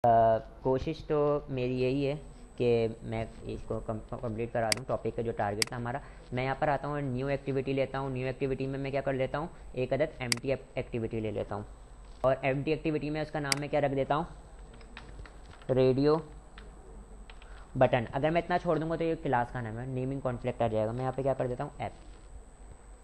कोशिश तो मेरी यही है कि मैं इसको कंप्लीट करा दूँ टॉपिक का जो टारगेट था हमारा। मैं यहाँ पर आता हूँ, न्यू एक्टिविटी लेता हूँ। न्यू एक्टिविटी में मैं क्या कर लेता हूँ, एक अदद एम्प्टी एक्टिविटी ले लेता हूँ, और एम्प्टी एक्टिविटी में उसका नाम मैं क्या रख देता हूँ, रेडियो बटन। अगर मैं इतना छोड़ दूंगा तो ये क्लास का नाम है, नेमिंग कॉन्फ्लिक्ट आ जाएगा। मैं यहाँ पे क्या कर देता हूँ, ऐप,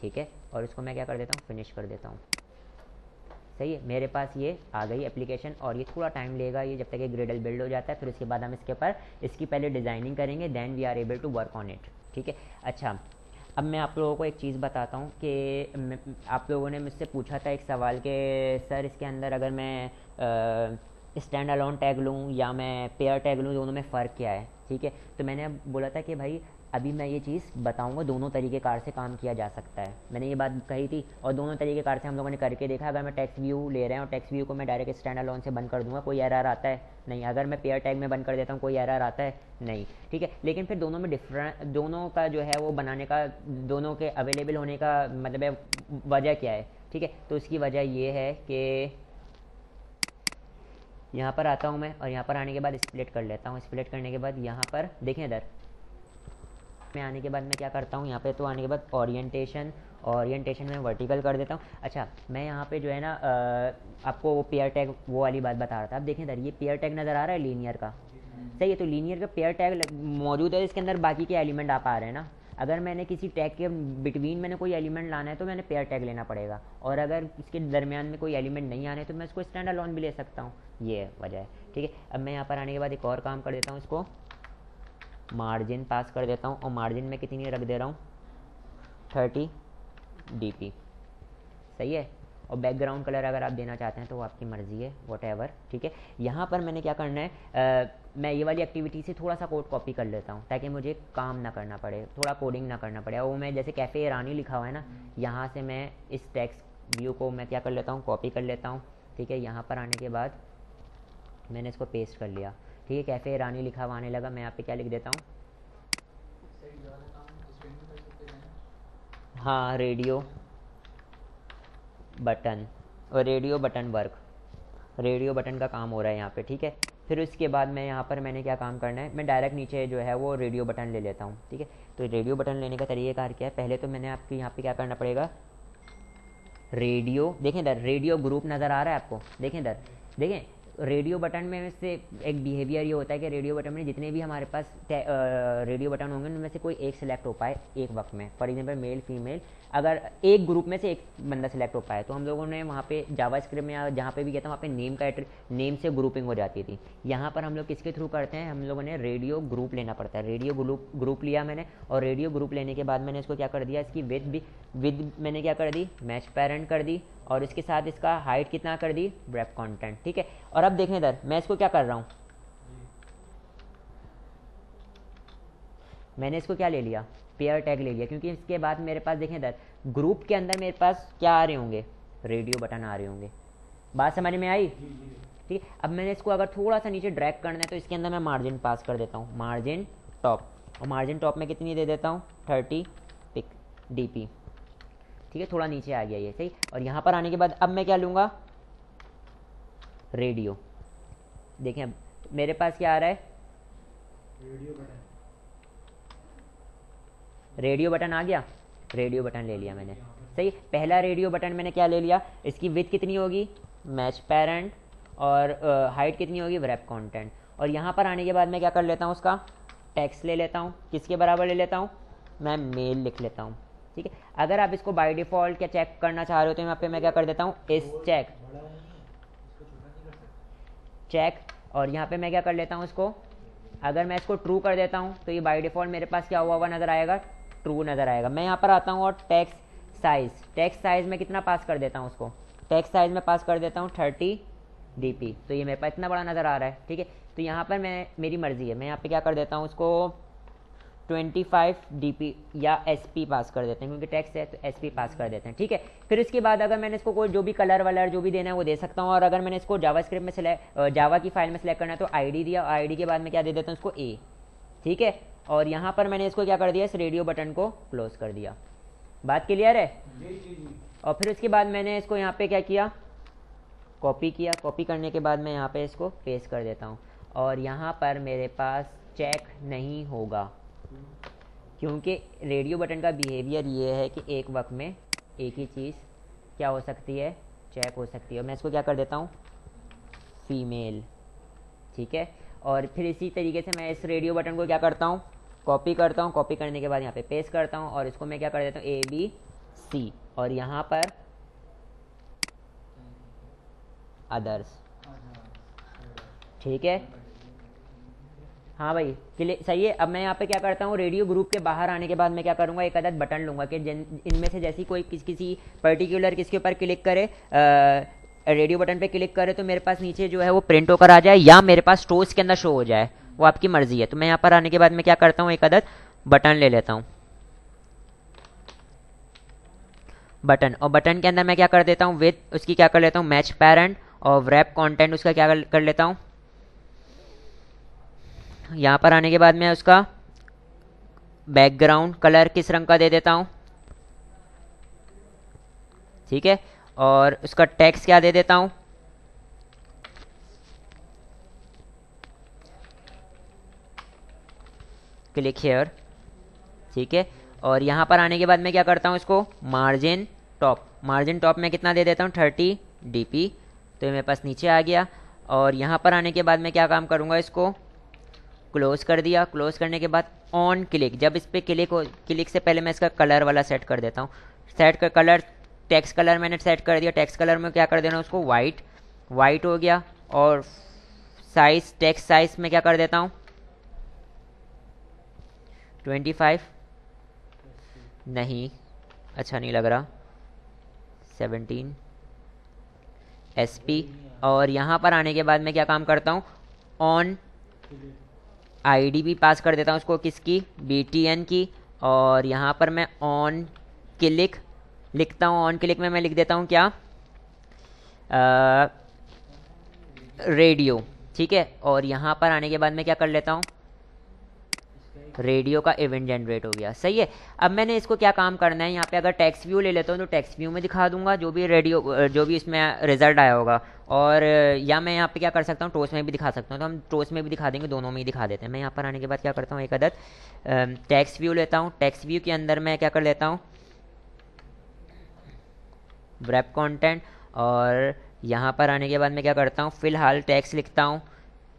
ठीक है, और इसको मैं क्या कर देता हूँ, फिनिश कर देता हूँ। सही है, मेरे पास ये आ गई एप्लीकेशन, और ये थोड़ा टाइम लेगा ये जब तक ये ग्रेडल बिल्ड हो जाता है। फिर उसके बाद हम इसके ऊपर इसकी पहले डिज़ाइनिंग करेंगे, then we are able to work on it, ठीक है। अच्छा, अब मैं आप लोगों को एक चीज़ बताता हूँ कि आप लोगों ने मुझसे पूछा था एक सवाल कि सर इसके अंदर अगर मैं स्टैंड अलोन टैग लूँ या मैं पेयर टैग लूँ, दोनों में फ़र्क क्या है, ठीक है। तो मैंने बोला था कि भाई अभी मैं ये चीज़ बताऊंगा, दोनों तरीक़ेकार से काम किया जा सकता है, मैंने ये बात कही थी, और दोनों तरीक़ेकार से हम लोगों ने करके देखा। अगर मैं टेक्स्ट व्यू ले रहे हैं और टेक्स्ट व्यू को मैं डायरेक्ट स्टैंड अलोन से बंद कर दूंगा, कोई एरर आता है? नहीं। अगर मैं पेयर टैग में बंद कर देता हूँ, कोई एरर आता है? नहीं, ठीक है। लेकिन फिर दोनों में डिफरेंट, दोनों का जो है वो बनाने का, दोनों के अवेलेबल होने का मतलब है वजह क्या है, ठीक है। तो उसकी वजह ये है कि यहाँ पर आता हूँ मैं, और यहाँ पर आने के बाद स्प्लिट कर लेता हूँ। स्प्लिट करने के बाद यहाँ पर देखें, इधर में आने के बाद मैं क्या करता हूँ, यहाँ पे तो आने के बाद ओरिएंटेशन में वर्टिकल कर देता हूँ। अच्छा, मैं यहाँ पे जो है ना आपको वो पेयर टैग वो वाली बात बता रहा था। अब देखें इधर, ये पेयर टैग नज़र आ रहा है लीनियर का, सही है। तो लीनियर का पेयर टैग मौजूद है, इसके अंदर बाकी के एलिमेंट आप आ रहे हैं ना। अगर मैंने किसी टैग के बिटवीन मैंने कोई एलिमेंट लाना है तो मैंने पेयर टैग लेना पड़ेगा, और अगर इसके दरमियान में कोई एलिमेंट नहीं आने तो मैं इसको स्टैंड अलोन भी ले सकता हूँ। ये वजह है, ठीक है। अब मैं यहाँ पर आने के बाद एक और काम कर देता हूँ, इसको मार्जिन पास कर देता हूँ, और मार्जिन में कितनी रख दे रहा हूँ, 30 dp, सही है। और बैकग्राउंड कलर अगर आप देना चाहते हैं तो वो आपकी मर्ज़ी है, वॉट एवर, ठीक है। यहाँ पर मैंने क्या करना है, मैं ये वाली एक्टिविटी से थोड़ा सा कोड कॉपी कर लेता हूँ ताकि मुझे काम ना करना पड़े, थोड़ा कोडिंग ना करना पड़े। और वो मैं जैसे कैफ़े ईरानी लिखा हुआ है ना, यहाँ से मैं इस टेक्स्ट व्यू को मैं क्या कर लेता हूँ, कॉपी कर लेता हूँ, ठीक है। यहाँ पर आने के बाद मैंने इसको पेस्ट कर लिया, ठीक है। कैफ़े ईरानी लिखा हुआ आने लगा, मैं यहाँ पे क्या लिख देता हूँ, हाँ, रेडियो बटन, और radio button work, radio button का काम हो रहा है यहाँ पे, ठीक है। फिर उसके बाद मैं यहाँ पर मैंने क्या काम करना है, मैं डायरेक्ट नीचे जो है वो रेडियो बटन ले लेता हूँ, ठीक है। तो रेडियो बटन लेने का तरीक़ाकार क्या है, पहले तो मैंने आपके यहाँ पे क्या करना पड़ेगा, रेडियो, देखें इधर रेडियो ग्रुप नज़र आ रहा है आपको, देखें इधर, देखें रेडियो बटन में से एक बिहेवियर ये होता है कि रेडियो बटन में जितने भी हमारे पास रेडियो बटन होंगे उनमें से कोई एक सिलेक्ट हो पाए एक वक्त में। फॉर एग्जांपल मेल फीमेल, अगर एक ग्रुप में से एक बंदा सिलेक्ट हो पाए तो हम लोगों ने वहाँ पे जावास्क्रिप्ट में या जहाँ पे भी कहता हूँ वहाँ पे नेम का नेम से ग्रुपिंग हो जाती थी। यहाँ पर हम लोग किसके थ्रू करते हैं, हम लोगों ने रेडियो ग्रुप लेना पड़ता है। रेडियो ग्रुप लिया मैंने, और रेडियो ग्रुप लेने के बाद मैंने इसको क्या कर दिया, इसकी विद मैंने क्या कर दी, मैच पेरेंट कर दी, और इसके साथ इसका हाइट कितना कर दी, ब्रेप कंटेंट, ठीक है। और अब देखें इधर मैं इसको क्या कर रहा हूँ, मैंने इसको क्या ले लिया, पेयर टैग ले लिया, क्योंकि इसके बाद मेरे पास देखें इधर ग्रुप के अंदर मेरे पास क्या आ रहे होंगे, रेडियो बटन आ रहे होंगे। बात समझ में आई, ठीक है। अब मैंने इसको अगर थोड़ा सा नीचे ड्रैग करना है तो इसके अंदर मैं मार्जिन पास कर देता हूँ, मार्जिन टॉप, और मार्जिन टॉप में कितनी दे देता हूँ, 30 पिक dp, ठीक है। थोड़ा नीचे आ गया ये, सही। और यहाँ पर आने के बाद अब मैं क्या लूँगा, रेडियो, देखें अब मेरे पास क्या आ रहा है, रेडियो बटन आ गया, रेडियो बटन ले लिया मैंने, सही। पहला रेडियो बटन मैंने क्या ले लिया, इसकी विड्थ कितनी होगी, मैच पेरेंट, और हाइट कितनी होगी, व्रैप कंटेंट। और यहाँ पर आने के बाद मैं क्या कर लेता हूँ, उसका टेक्स्ट ले लेता हूँ, किसके बराबर ले लेता हूँ, मैं मेल लिख लेता हूँ, ठीक है। अगर आप इसको बाय डिफ़ॉल्ट क्या चेक करना चाह रहे हो तो यहाँ पे मैं क्या कर देता हूँ, इस चेक, और यहाँ पे मैं क्या कर लेता हूँ इसको, अगर मैं इसको ट्रू कर देता हूँ तो ये बाय डिफ़ॉल्ट मेरे पास क्या हुआ नज़र आएगा, ट्रू नज़र आएगा। मैं यहाँ पर आता हूँ और टेक्स्ट साइज़ में कितना पास कर देता हूँ, उसको टेक्स्ट साइज़ में पास कर देता हूँ 30 dp, तो ये मेरे पास इतना बड़ा नज़र आ रहा है, ठीक है। तो यहाँ पर मैं मेरी मर्ज़ी है, मैं यहाँ पे क्या कर देता हूँ, उसको 25 dp या sp पास कर देते हैं, क्योंकि टेक्स्ट है तो sp पास कर देते हैं, ठीक है। फिर इसके बाद अगर मैंने इसको कोई जो भी कलर वलर जो भी देना है वो दे सकता हूँ, और अगर मैंने इसको जावास्क्रिप्ट में जावा की फाइल में सेलेक्ट करना है तो id दिया, id के बाद मैं क्या दे देता हूँ इसको a, ठीक है। और यहाँ पर मैंने इसको क्या कर दिया, इस रेडियो बटन को क्लोज कर दिया। बात क्लियर है? और फिर उसके बाद मैंने इसको यहाँ पे क्या किया, कॉपी किया, कॉपी करने के बाद मैं यहाँ पे इसको पेस्ट कर देता हूँ और यहाँ पर मेरे पास चेक नहीं होगा, क्योंकि रेडियो बटन का बिहेवियर ये है कि एक वक्त में एक ही चीज़ क्या हो सकती है, चेक हो सकती है। और मैं इसको क्या कर देता हूँ, फीमेल, ठीक है। और फिर इसी तरीके से मैं इस रेडियो बटन को क्या करता हूँ, कॉपी करता हूँ, कॉपी करने के बाद यहाँ पे पेस्ट करता हूँ और इसको मैं क्या कर देता हूँ ABC और यहाँ पर अदर्स, ठीक है। हाँ भाई क्लिक, सही है। अब मैं यहाँ पे क्या करता हूँ, रेडियो ग्रुप के बाहर आने के बाद मैं क्या करूँगा, एक अदद बटन लूँगा कि इनमें से जैसी कोई किसी पर्टिकुलर किसके ऊपर क्लिक करे, रेडियो बटन पे क्लिक करे तो मेरे पास नीचे जो है वो प्रिंट होकर आ जाए या मेरे पास स्टोर्स के अंदर शो हो जाए, वो आपकी मर्जी है। तो मैं यहाँ पर आने के बाद मैं क्या करता हूँ, एक अदद बटन ले लेता हूँ, बटन, और बटन के अंदर मैं क्या कर देता हूँ, विद उसकी क्या कर लेता हूँ, मैच पेरेंट, और रैप कंटेंट उसका क्या कर लेता हूँ। यहाँ पर आने के बाद मैं उसका बैकग्राउंड कलर किस रंग का दे देता हूँ, ठीक है। और उसका टेक्स्ट क्या दे देता हूँ, क्लिक हियर, ठीक है। और यहाँ पर आने के बाद मैं क्या करता हूँ, इसको मार्जिन टॉप, मार्जिन टॉप में कितना दे देता हूँ, 30 dp, तो ये मेरे पास नीचे आ गया। और यहाँ पर आने के बाद मैं क्या काम करूँगा, इसको क्लोज कर दिया। क्लोज करने के बाद ऑन क्लिक, जब इस पर क्लिक से पहले मैं इसका कलर वाला सेट कर देता हूँ, सेट कर कलर, टेक्स्ट कलर मैंने सेट कर दिया, टेक्स्ट कलर में क्या कर देना उसको, वाइट, वाइट हो गया। और साइज, टेक्स्ट साइज में क्या कर देता हूँ, 25, नहीं अच्छा नहीं लग रहा, 17 SP। और यहाँ पर आने के बाद मैं क्या काम करता हूँ, ऑन ID भी पास कर देता हूँ उसको, किसकी, BTN की। और यहाँ पर मैं ऑन क्लिक लिखता हूँ, ऑन क्लिक में मैं लिख देता हूँ क्या, रेडियो, ठीक है। और यहाँ पर आने के बाद मैं क्या कर लेता हूँ, रेडियो का इवेंट जनरेट हो गया, सही है। अब मैंने इसको क्या काम करना है, यहाँ पे अगर टेक्स्ट व्यू ले लेता हूँ तो टेक्स्ट व्यू में दिखा दूंगा जो भी रेडियो, जो भी इसमें रिजल्ट आया होगा। और या मैं यहाँ पे क्या कर सकता हूँ, टोस में भी दिखा सकता हूँ, तो हम टोस में भी दिखा देंगे, दोनों में ही दिखा देते हैं। मैं यहाँ पर आने के बाद क्या करता हूँ, एक अदद टेक्स्ट व्यू लेता हूँ, टेक्स्ट व्यू के अंदर मैं क्या कर लेता हूँ, रैप कंटेंट। और यहाँ पर आने के बाद मैं क्या करता हूँ, फिलहाल टेक्स्ट लिखता हूँ,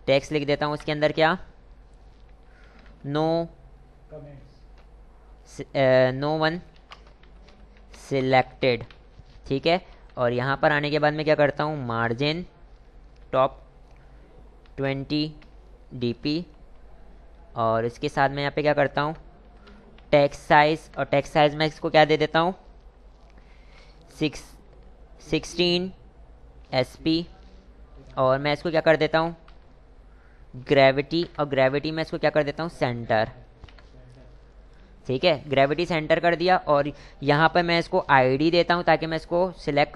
टेक्स्ट लिख देता हूँ, उसके अंदर क्या, नो वन सिलेक्टेड, ठीक है। और यहाँ पर आने के बाद मैं क्या करता हूँ, मार्जिन टॉप 20 dp, और इसके साथ मैं यहाँ पे क्या करता हूँ, टेक्स्ट साइज, और टेक्स्ट साइज में इसको क्या दे देता हूँ, 16 SP। और मैं इसको क्या कर देता हूँ, ग्रेविटी, और ग्रेविटी में इसको क्या कर देता हूँ, सेंटर, ठीक है। ग्रेविटी सेंटर कर दिया। और यहाँ पर मैं इसको ID देता हूँ ताकि मैं इसको सिलेक्ट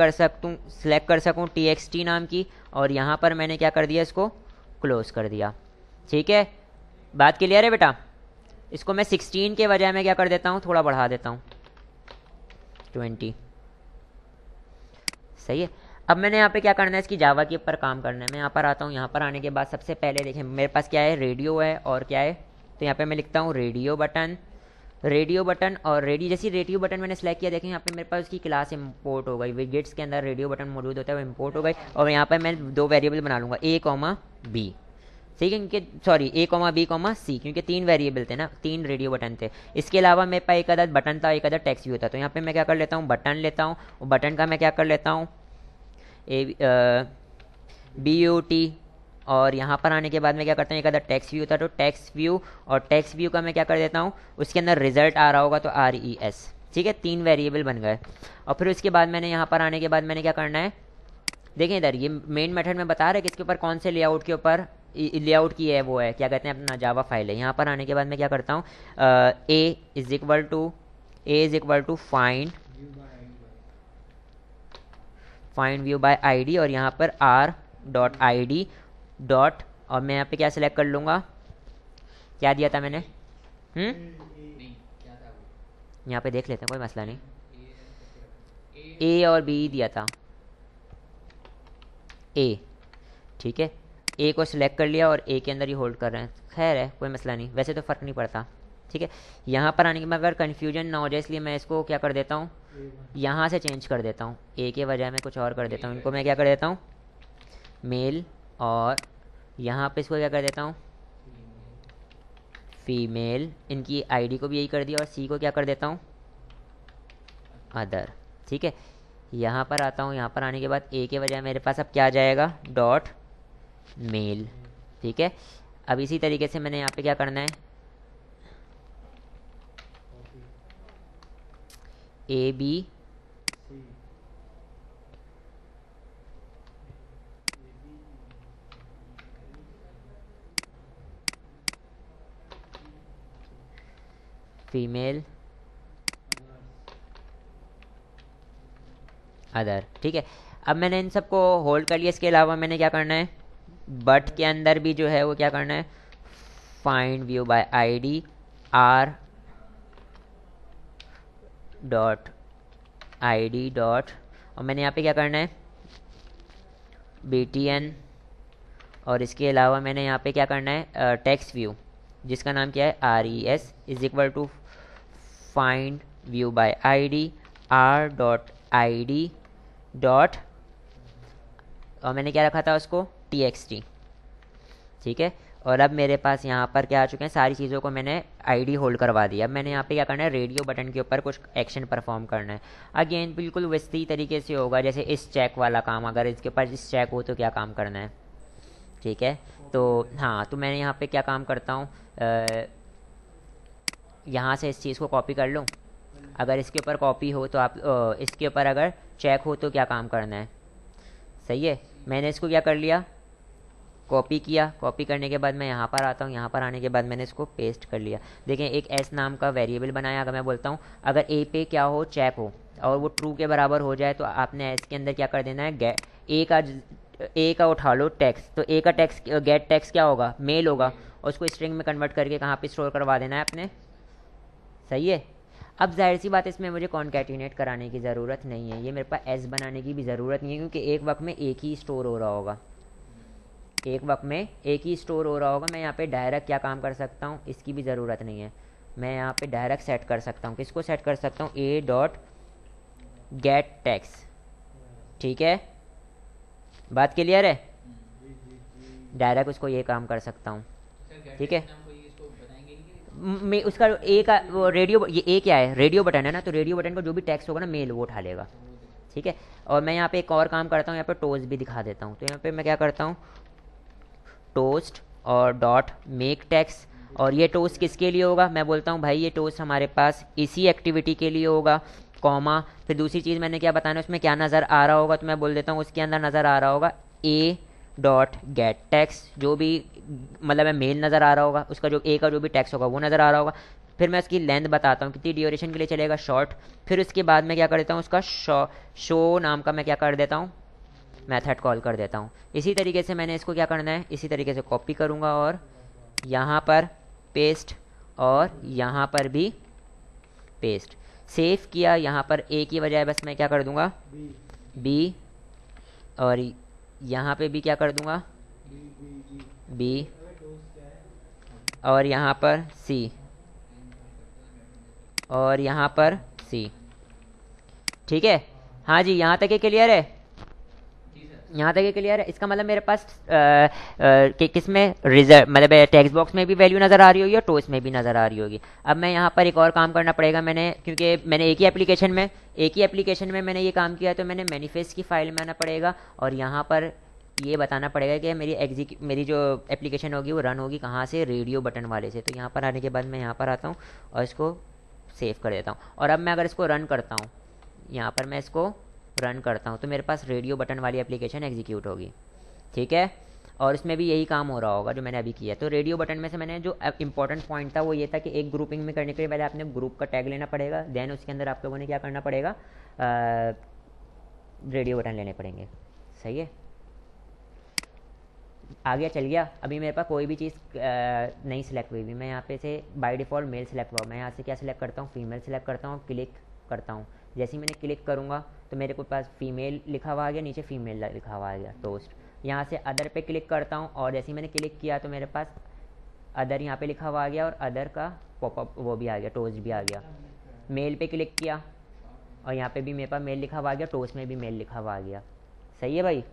कर सकूँ TXT नाम की। और यहाँ पर मैंने क्या कर दिया, इसको क्लोज कर दिया, ठीक है। बात क्लियर है बेटा। इसको मैं 16 के बजाय मैं क्या कर देता हूँ, थोड़ा बढ़ा देता हूँ, 20, सही है। अब मैंने यहाँ पे क्या करना है, इसकी जावा के ऊपर काम करना है। मैं यहाँ पर आता हूँ, यहाँ पर आने के बाद सबसे पहले देखें मेरे पास क्या है, रेडियो है और क्या है, तो यहाँ पे मैं लिखता हूँ रेडियो बटन, रेडियो बटन। और जैसी रेडियो बटन मैंने सेलेक्ट किया, देखें यहाँ पे मेरे पास उसकी क्लास इंपोर्ट हो गई, विजेट्स के अंदर रेडियो बटन मौजूद होता है, वो इंपोर्ट हो गई। और यहाँ पर मैं 2 वेरिएबल बना लूँगा, A, B, ठीक है, क्योंकि सॉरी A, B, C, क्योंकि 3 वेरिएबल थे ना, 3 रेडियो बटन थे। इसके अलावा मेरे पास एक अदद बटन था, एक अदद टेक्स्ट व्यू था। तो यहाँ पे मैं क्या कर लेता हूँ, बटन लेता हूँ, और बटन का मैं क्या कर लेता हूँ, BUT। और यहाँ पर आने के बाद मैं क्या करता हूँ, एक अदर टेक्स्ट व्यू था तो टेक्स्ट व्यू, और टेक्स्ट व्यू का मैं क्या कर देता हूँ, उसके अंदर रिजल्ट आ रहा होगा तो RES, ठीक है। 3 वेरिएबल बन गए। और फिर उसके बाद मैंने यहाँ पर आने के बाद मैंने क्या करना है, देखें इधर ये मेन मेथड में बता रहा है कि इसके ऊपर कौन से लेआउट के ऊपर लेआउट की है, वो है क्या कहते हैं, अपना जावा फाइल है। यहाँ पर आने के बाद मैं क्या करता हूँ, A is equal to find view by ID, और यहाँ पर R.ID डॉट, और मैं यहाँ पे क्या सिलेक्ट कर लूँगा, क्या दिया था मैंने, यहाँ पे देख लेते हैं, कोई मसला नहीं, A और B दिया था, ए, ठीक है, ए को सिलेक्ट कर लिया और ए के अंदर ही होल्ड कर रहे हैं, खैर है कोई मसला नहीं, वैसे तो फ़र्क नहीं पड़ता, ठीक है। यहाँ पर आने के बाद अगर कन्फ्यूजन ना हो जाए इसलिए मैं इसको क्या कर देता हूँ, यहाँ से चेंज कर देता हूँ, ए के बजाय मैं कुछ और कर देता हूँ, इनको मैं क्या कर देता हूँ मेल, और यहाँ पे इसको क्या कर देता हूँ फीमेल, इनकी आईडी को भी यही कर दिया और सी को क्या कर देता हूँ अदर, ठीक है। यहाँ पर आता हूँ, यहाँ पर आने के बाद ए के बजाय मेरे पास अब क्या आ जाएगा डॉट मेल, ठीक है। अब इसी तरीके से मैंने यहाँ पे क्या करना है ए बी फीमेल अदर, ठीक है। अब मैंने इन सबको होल्ड कर लिया, इसके अलावा मैंने क्या करना है बट के अंदर भी जो है वो क्या करना है find view by ID R dot ID dot, और मैंने यहाँ पे क्या करना है btn, और इसके अलावा मैंने यहाँ पे क्या करना है टेक्स्ट व्यू जिसका नाम क्या है res is equal to find view by ID R dot ID dot, और मैंने क्या रखा था उसको txt, ठीक है। और अब मेरे पास यहाँ पर क्या आ चुके हैं, सारी चीज़ों को मैंने आईडी होल्ड करवा दिया। अब मैंने यहाँ पे क्या करना है रेडियो बटन के ऊपर कुछ एक्शन परफॉर्म करना है। अगेन बिल्कुल वैसे ही तरीके से होगा जैसे इस चेक वाला काम, अगर इसके ऊपर इस चेक हो तो क्या काम करना है, ठीक है। तो हाँ, तो मैंने यहाँ पे क्या काम करता हूँ, यहाँ से इस चीज़ को कॉपी कर लूँ, अगर इसके ऊपर कॉपी हो तो आप इसके ऊपर अगर चेक हो तो क्या काम करना है, सही है। मैंने इसको क्या कर लिया कॉपी किया, कॉपी करने के बाद मैं यहाँ पर आता हूँ, यहाँ पर आने के बाद मैंने इसको पेस्ट कर लिया। देखें एक एस नाम का वेरिएबल बनाया, अगर मैं बोलता हूँ अगर ए पे क्या हो चेक हो और वो ट्रू के बराबर हो जाए तो आपने एस के अंदर क्या कर देना है ए का उठा लो टेक्स्ट, तो ए का टेक्स्ट गेट टेक्स्ट क्या होगा मेल होगा, उसको स्ट्रिंग में कन्वर्ट करके कहाँ पे स्टोर करवा देना है आपने, सही है। अब जाहिर सी बात है इसमें मुझे कॉन्कैटिनेट कराने की ज़रूरत नहीं है, ये मेरे पास एस बनाने की भी ज़रूरत नहीं है क्योंकि एक वक्त में एक ही स्टोर हो रहा होगा, एक वक्त में एक ही स्टोर हो रहा होगा। मैं यहाँ पे डायरेक्ट क्या काम कर सकता हूँ, इसकी भी ज़रूरत नहीं है, मैं यहाँ पे डायरेक्ट सेट कर सकता हूँ, किसको सेट कर सकता हूँ ए डॉट गेट टेक्स्ट, ठीक है, बात क्लियर है, डायरेक्ट उसको ये काम कर सकता हूँ, ठीक है। मैं उसका ए का वो रेडियो, ये ए क्या है रेडियो बटन है ना, तो रेडियो बटन का जो भी टेक्स्ट होगा ना मेल वो उठा लेगा, ठीक है। और मैं यहाँ पे एक और काम करता हूँ, यहाँ पे टोस्ट भी दिखा देता हूँ, तो यहाँ पे मैं क्या करता हूँ टोस्ट और डॉट मेक टेक्स्ट, और ये टोस्ट किसके लिए होगा, मैं बोलता हूँ भाई ये टोस्ट हमारे पास इसी एक्टिविटी के लिए होगा, कॉमा, फिर दूसरी चीज़ मैंने क्या बताना है उसमें क्या नज़र आ रहा होगा, तो मैं बोल देता हूँ उसके अंदर नज़र आ रहा होगा ए डॉट गेट टेक्स्ट, जो भी मतलब है मेल नज़र आ रहा होगा, उसका जो ए का जो भी टेक्स्ट होगा वो नज़र आ रहा होगा। फिर मैं उसकी लेंथ बताता हूँ कितनी ड्यूरेशन के लिए चलेगा शॉर्ट, फिर उसके बाद मैं क्या कर देता हूँ उसका शो नाम का मैं क्या कर देता हूँ मेथड कॉल कर देता हूँ। इसी तरीके से मैंने इसको क्या करना है, इसी तरीके से कॉपी करूँगा और यहाँ पर पेस्ट और यहाँ पर भी पेस्ट, सेव किया, यहाँ पर ए की बजाय बस मैं क्या कर दूँगा बी, और यहाँ पे भी क्या कर दूँगा बी, और यहाँ पर सी, और यहाँ पर सी, ठीक है। हाँ जी, यहाँ तक ये क्लियर है, यहाँ तक ये क्लियर है। इसका मतलब मेरे पास किस में रिजल्ट मतलब टेक्स्ट बॉक्स में भी वैल्यू नज़र आ रही होगी और टोस्ट में भी नज़र आ रही होगी। अब मैं यहाँ पर एक और काम करना पड़ेगा, मैंने क्योंकि मैंने एक ही एप्लीकेशन में मैंने ये काम किया, तो मैंने मैनिफेस्ट की फाइल में आना पड़ेगा और यहाँ पर ये बताना पड़ेगा कि मेरी जो एप्लीकेशन होगी वो रन होगी कहाँ से, रेडियो बटन वाले से। तो यहाँ पर आने के बाद मैं यहाँ पर आता हूँ और इसको सेव कर देता हूँ, और अब मैं अगर इसको रन करता हूँ, यहाँ पर मैं इसको रन करता हूँ तो मेरे पास रेडियो बटन वाली एप्लीकेशन एग्जीक्यूट होगी, ठीक है। और इसमें भी यही काम हो रहा होगा जो मैंने अभी किया। तो रेडियो बटन में से मैंने जो इंपॉर्टेंट पॉइंट था वो ये था कि एक ग्रुपिंग में करने के लिए पहले आपने ग्रुप का टैग लेना पड़ेगा, देन उसके अंदर आप लोगों ने क्या करना पड़ेगा रेडियो बटन लेने पड़ेंगे, सही है। आ गया, चल गया। अभी मेरे पास कोई भी चीज़ नहीं सिलेक्ट हुई थी, मैं यहाँ पे से बाय डिफ़ॉल्ट मेल सेलेक्ट हुआ, मैं यहाँ से क्या सिलेक्ट करता हूँ फीमेल सेलेक्ट करता हूँ, क्लिक करता हूँ। जैसे ही मैंने क्लिक करूँगा तो मेरे को पास फीमेल लिखा हुआ आ गया, नीचे फीमेल लिखा हुआ आ गया टोस्ट। यहाँ से अदर पे क्लिक करता हूँ और जैसे ही मैंने क्लिक किया तो मेरे पास अदर यहाँ पे लिखा हुआ आ गया और अदर का पॉपअप वो भी आ गया, टोस्ट भी आ गया। मेल पे क्लिक किया और यहाँ पे भी मेरे पास मेल लिखा हुआ आ गया, टोस्ट में भी मेल लिखा हुआ आ गया। सही है भाई।